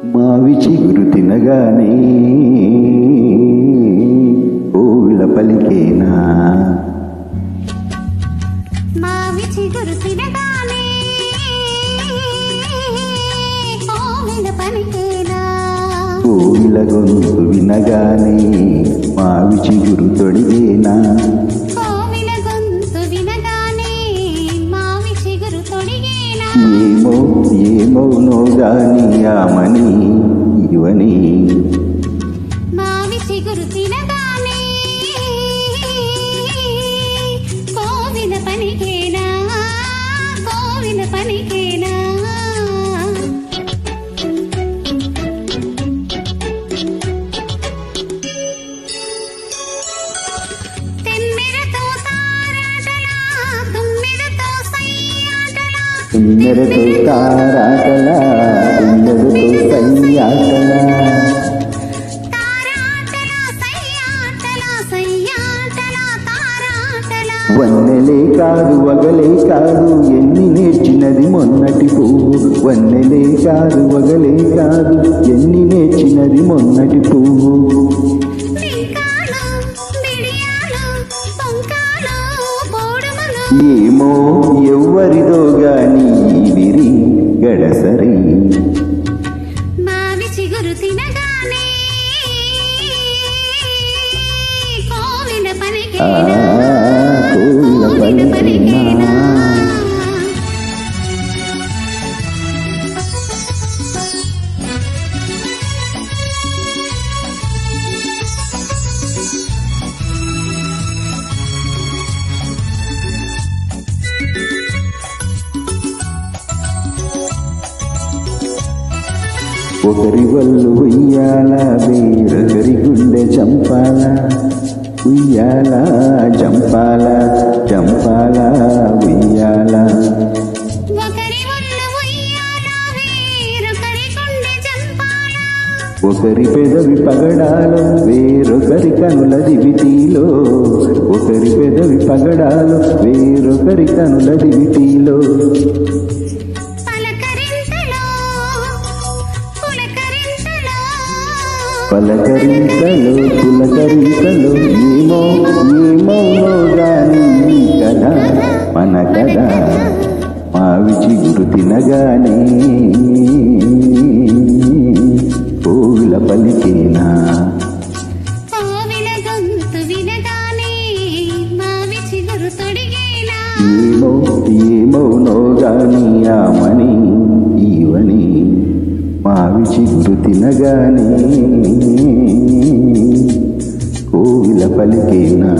మావి చిగురు తినగానే కోవిల పలికేనా. మావి చిగురు తినగానే కోవిల పలికేనా. కోవిల గొంతు వినగానే మావి చిగురు తొడిగేనా. కోవిల గొంతు వినగానే మావి చిగురు తొడిగేనా. ఏమో ఏమోనో గాని ఆమని ఇవని. మావి చిగురు తినగానే కోవిల పలికేనా. కోవిల పలికేనా. తుమ్మెదతో తారాటలా తుమ్మెదతో సయ్యాటలా. వన్నెలే కాదు వగలే కాదు ఎన్ని నేర్చినది మొన్నటి పువ్వు. వన్నెలే కాదు వగలే కాదు ఎన్ని నేర్చినది మొన్నటి పువ్వు. ఏమో ఎవ్వరిదో గాని విరి గడసరి. మావి చిగురు తినగానే కోవిల పలికేనా. కోవిల పలికేనా. ఒకరి వల్లు ఉయ్యాల వేరొకరి గుండె చంపాల. ఉయ్యాల చంపాల చంపాల ఉయ్యాల. ఒకరి పెదవి పగడాలు వేరొకరి కనుల దివిటీలో. ఒకరి పెదవి పగడాలు వేరొకరి కనుల దివిటీలో. పలకరింతలు పులకరింతలు ఏమో ఏమోనో గాని కదా మన కదా. మావి చిగురు తినగానే కోవిల పలికేనా. కోవిల గొంతు వినగానే మావి చిగురు తొడిగేనా. ఏమో ఏమోనో గాని ఆమని ఇవని. మావి చిగురు తినగానే కోవిల పలికేనా.